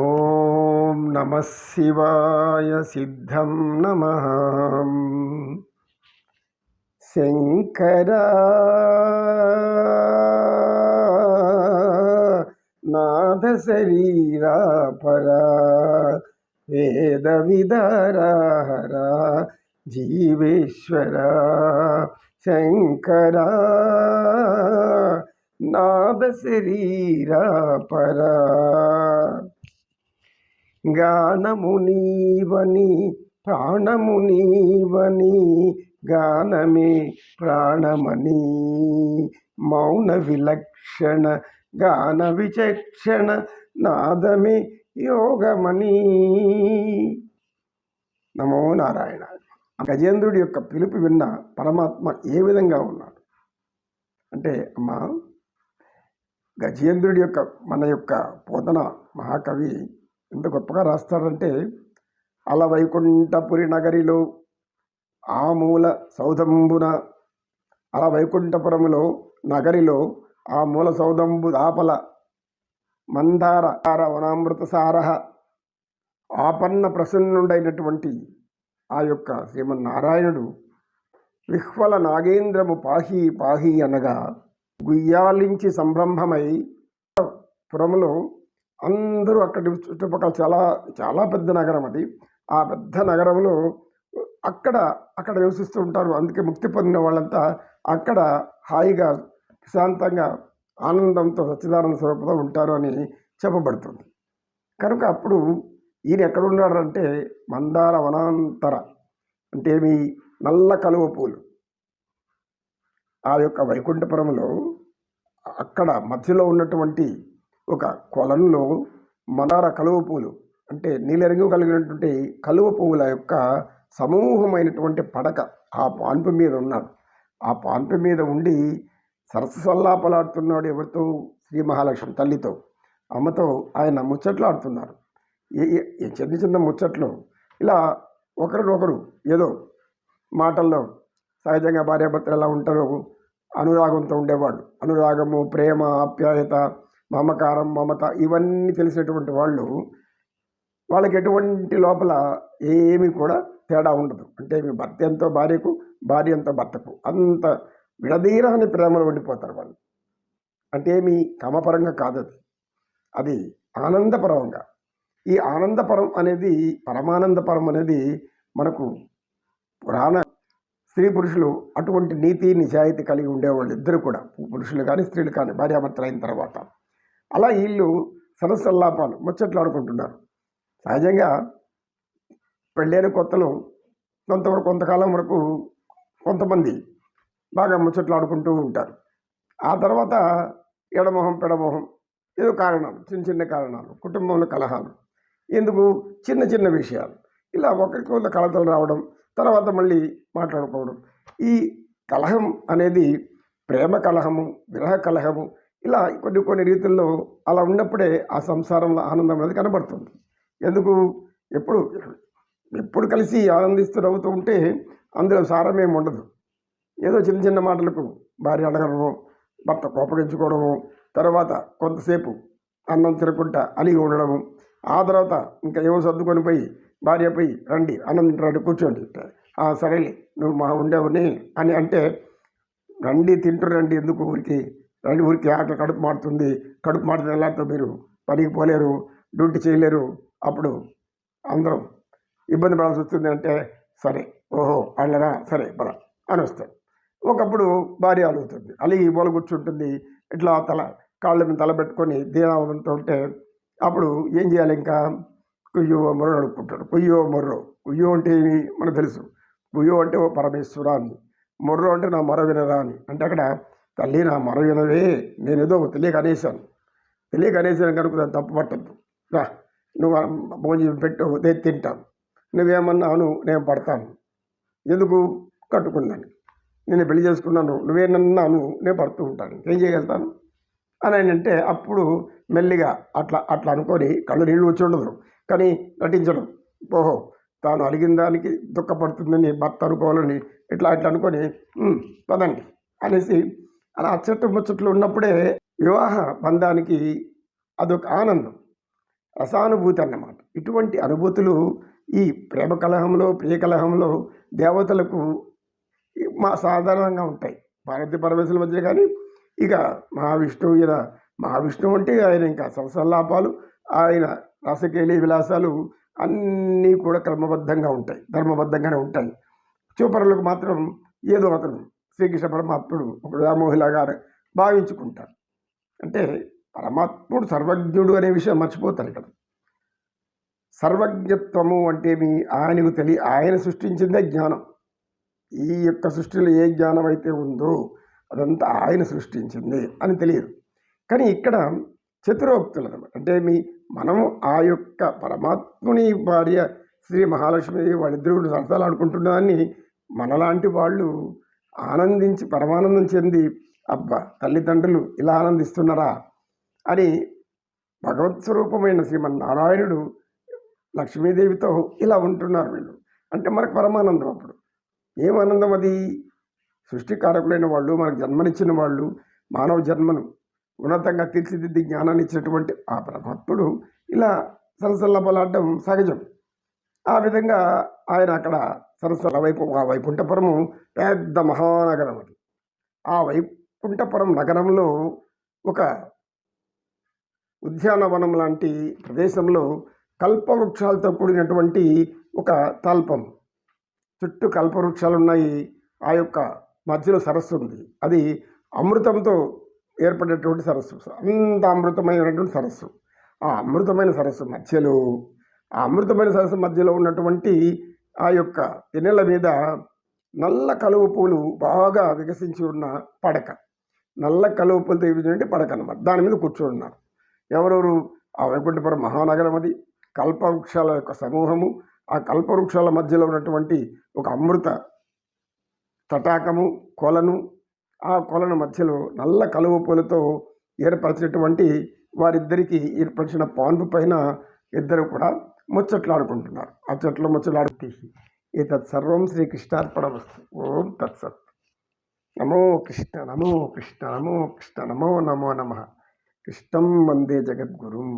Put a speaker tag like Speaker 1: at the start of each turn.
Speaker 1: ఓం నమ శివాయ సిద్ధం నమ శంకర నాథ శరీరా పరా వేద విదారహర జీవేశ్వర శంకర నాథ శరీరా పరా గానము నీవని ప్రాణము నీవని గానమే ప్రాణమని మౌన విలక్షణ గాన విచక్షణ నాదమే యోగమని. నమో నారాయణ. గజేంద్రుడి యొక్క పిలుపు విన్న పరమాత్మ ఏ విధంగా ఉన్నాడు అంటే, అమ్మా, గజేంద్రుడి యొక్క మన యొక్క పోతన మహాకవి ఎంత గొప్పగా రాస్తాడంటే, అల వైకుంఠపురి నగరిలో ఆ మూల సౌధంబున, అల వైకుంఠపురములో నగరిలో ఆ మూల సౌధంబు దాపల మందార వనామృత సారహ ఆపన్న ప్రసన్నుడైనటువంటి ఆ యొక్క శ్రీమన్నారాయణుడు విహ్వల నాగేంద్రము పాహి పాహి అనగా గుయ్యాలించి సంరంభమై పురములో అందరూ అక్కడి చుట్టుపక్కల చాలా చాలా పెద్ద నగరం అది. ఆ పెద్ద నగరంలో అక్కడ నివసిస్తూ ఉంటారు. అందుకే ముక్తి పొందిన వాళ్ళంతా అక్కడ హాయిగా ప్రశాంతంగా ఆనందంతో సచ్చిదానంద స్వరూపంలో ఉంటారు అని చెప్పబడుతుంది. కనుక అప్పుడు ఈయన ఎక్కడ ఉన్నాడంటే మందార వనాంతర అంటే ఏమి నల్ల కలువ పూలు ఆ యొక్క వైకుంఠపురంలో అక్కడ మధ్యలో ఉన్నటువంటి ఒక కొలంలో మందార కలువ పూలు అంటే నీలిరంగు కలిగినటువంటి కలువ పువ్వుల యొక్క సమూహమైనటువంటి పడక ఆ పాన్పు మీద ఉన్నాడు. ఆ పాన్పు మీద ఉండి సరసల్లాపలాడుతున్నాడు. ఎవరితో? శ్రీ మహాలక్ష్మి తల్లితో, అమ్మతో ఆయన ముచ్చట్లాడుతున్నారు. ఏ చిన్న చిన్న ముచ్చట్లు ఇలా ఒకరినొకరు ఏదో మాటల్లో సహజంగా భార్యాభర్తలు ఎలా ఉంటారో అనురాగంతో ఉండేవాడు. అనురాగము, ప్రేమ, ఆప్యాయత, మమకారం, మమత ఇవన్నీ తెలిసినటువంటి వాళ్ళకి ఎటువంటి లోపల ఏమీ కూడా తేడా ఉండదు. అంటే మీ భర్త ఎంతో భార్యకు, భార్య ఎంతో భర్తకు అంత విడదీరాని ప్రేమలో ఉండిపోతారు వాళ్ళు. అంటే ఏమి కామపరంగా కాదు, అది ఆనందపరంగా. ఈ ఆనందపరం అనేది, పరమానందపరం అనేది మనకు పురాణ స్త్రీ పురుషులు అటువంటి నీతి నిజాయితీ కలిగి ఉండేవాళ్ళు ఇద్దరు కూడా, పురుషులు కానీ స్త్రీలు కానీ, భార్యాభర్తలు అయిన తర్వాత. అలా వీళ్ళు సరసల్లాపాలు ముచ్చట్లాడుకుంటున్నారు. సహజంగా పెళ్ళైన కొత్తలో కొంతకాలం వరకు కొంతమంది బాగా ముచ్చట్లాడుకుంటూ ఉంటారు. ఆ తర్వాత ఎడమొహం పెడమొహం ఏదో కారణాలు, చిన్న కారణాలు, కుటుంబంలో కలహాలు, ఎందుకు చిన్న చిన్న విషయాలు, ఇలా ఒకరికి కొంత కలతలు రావడం, తర్వాత మళ్ళీ మాట్లాడుకోవడం. ఈ కలహం అనేది ప్రేమ కలహము, విరహ కలహము, ఇలా కొన్ని రీతుల్లో అలా ఉన్నప్పుడే ఆ సంసారంలో ఆనందం అనేది కనబడుతుంది. ఎందుకు? ఎప్పుడు కలిసి ఆనందిస్తూ నవ్వుతూ ఉంటే అందులో సారమేమి ఉండదు. ఏదో చిన్న మాటలకు భార్య అడగడము, భర్త కోపగించుకోవడము, తర్వాత కొంతసేపు అన్నం తినకుండా అలిగి ఉండడము, ఆ తర్వాత ఇంకా ఏమో సర్దుకొని పోయి భార్యపై రండి అన్నం తింటారండి కూర్చోండి, సరేలే నువ్వు మా ఉండేవని అని అంటే, రండి తింటురండి ఎందుకు ఊరికి రండి, ఊరికి ఆటలు కడుపు మాడుతుంది, కడుపు మాడితే వెళ్ళాతో మీరు పనికి పోలేరు, డ్యూటీ చేయలేరు, అప్పుడు అందరం ఇబ్బంది పడాల్సి వస్తుంది అంటే, సరే ఓహో అళ్ళరా సరే పద అని వస్తాడు. ఒకప్పుడు భార్య అలుగుతుంది, అలిగి మూల కూర్చుంటుంది, ఇట్లా కాళ్ళ మీద తల పెట్టుకొని దీనావదంతో ఉంటే అప్పుడు ఏం చేయాలి? ఇంకా కుయ్యో మొర్రో అడుక్కుంటాడు. కుయ్యో అంటే మనకు తెలుసు. కుయ్యో అంటే ఓ పరమేశ్వర అని, మొర్రో అంటే నా మొర వినరా అని. అంటే అక్కడ తల్లి నా మొర వినవే, నేను ఏదో తెలియక అనేసాను కనుక దాన్ని తప్పు పట్టద్దు, రా నువ్వు భోజనం పెట్టు నేను తింటాను, నువ్వేమన్నాను నేను పడతాను, ఎందుకు? కట్టుకున్నాను, నేను పెళ్లి చేసుకున్నాను, నువ్వేనన్నాను నేను పడుతూ ఉంటాను, ఏం చేయగలుగుతాను అని అంటే అప్పుడు మెల్లిగా అట్లా అనుకొని కళ్ళు నీళ్ళు వచ్చి ఉండదు కానీ నటించడం, ఓహో తాను అలిగిన దానికి దుఃఖపడుతుందని భర్త అనుకోవాలని ఇట్లా అనుకొని పదండి అనేసి అలా అచ్చట్టు ముచ్చట్లు ఉన్నప్పుడే వివాహ బంధానికి అదొక ఆనందం. రసానుభూతి అన్నమాట. ఇటువంటి అనుభూతులు ఈ ప్రేమ కలహంలో, ప్రియ కలహంలో దేవతలకు సాధారణంగా ఉంటాయి. పార్వతీ పరమేశ్వరుల మధ్య కానీ, ఇక మహావిష్ణువు మహావిష్ణువు అంటే ఆయన ఇంకా సరసల్లాపాలు, ఆయన రసకేలి విలాసాలు అన్నీ కూడా క్రమబద్ధంగా ఉంటాయి, ధర్మబద్ధంగానే ఉంటాయి. చూపరులకు మాత్రం ఏదో అతను శ్రీకృష్ణ పరమాత్ముడు ఒక వ్యామోహిలాగా భావించుకుంటారు. అంటే పరమాత్ముడు సర్వజ్ఞుడు అనే విషయం మర్చిపోతారు ఇక్కడ. సర్వజ్ఞత్వము అంటే ఆయనకు ఆయన సృష్టించిందే జ్ఞానం. ఈ యొక్క సృష్టిలో ఏ జ్ఞానం అయితే ఉందో అదంతా ఆయన సృష్టించింది అని తెలియదు. కానీ ఇక్కడ చతురోక్తులు అనమాట. అంటే మనము ఆ యొక్క పరమాత్ముని భార్య శ్రీ మహాలక్ష్మి వాళ్ళిద్దరు సరసాలు ఆడుకుంటున్నదాన్ని మనలాంటి వాళ్ళు ఆనందించి పరమానందం చెంది, అబ్బా తల్లిదండ్రులు ఇలా ఆనందిస్తున్నారా అని భగవత్ స్వరూపమైన శ్రీమన్నారాయణుడు లక్ష్మీదేవితో ఇలా ఉంటున్నారు వీళ్ళు అంటే మనకు పరమానందం. అప్పుడు ఏమానందం అది? సృష్టికారకులైన వాళ్ళు, మనకు జన్మనిచ్చిన వాళ్ళు, మానవ జన్మను ఉన్నతంగా తీర్చిదిద్ది జ్ఞానాన్ని ఇచ్చినటువంటి ఆ పరమాత్ముడు ఇలా సరసల్లబలాడడం సహజం. ఆ విధంగా ఆయన అక్కడ సరస్సుల ఆ వైకుంఠపురము పెద్ద మహానగరం అది. ఆ వైకుంఠపురం నగరంలో ఒక ఉద్యానవనం లాంటి ప్రదేశంలో కల్పవృక్షాలతో కూడినటువంటి ఒక తల్పం, చుట్టూ కల్పవృక్షాలు ఉన్నాయి. ఆ యొక్క మధ్యలో సరస్సు ఉంది. అది అమృతంతో ఏర్పడేటువంటి సరస్సు, అంత అమృతమైనటువంటి సరస్సు. ఆ అమృతమైన సరస్సు మధ్యలో ఉన్నటువంటి ఆ యొక్క తెనెల మీద నల్ల కలువ పూలు బాగా వికసించి ఉన్న పడక, నల్ల కలువ పూలతో వికసించే పడక అన్నమాట. దాని మీద కూర్చోన్నారు ఎవరెవరు? ఆ వైకుంఠపురం మహానగరం అది, కల్పవృక్షాల యొక్క సమూహము. ఆ కల్పవృక్షాల మధ్యలో ఉన్నటువంటి ఒక అమృత తటాకము, కొలను. ఆ కొలను మధ్యలో నల్ల కలువ పూలతో ఏర్పరిచినటువంటి వారిద్దరికీ ఏర్పరిచిన పాన్పు పైన ఇద్దరు కూడా ముచ్చట్లాడుకుంటున్నారు. ఆ చెట్లు ముచ్చట్లాడుతీసి ఏతత్ సర్వం శ్రీకృష్ణార్పణమస్తు. ఓం తత్సత్. నమో కృష్ణ, నమో కృష్ణ, నమో కృష్ణ, నమో నమో నమః. కృష్ణం వందే జగద్గురుం.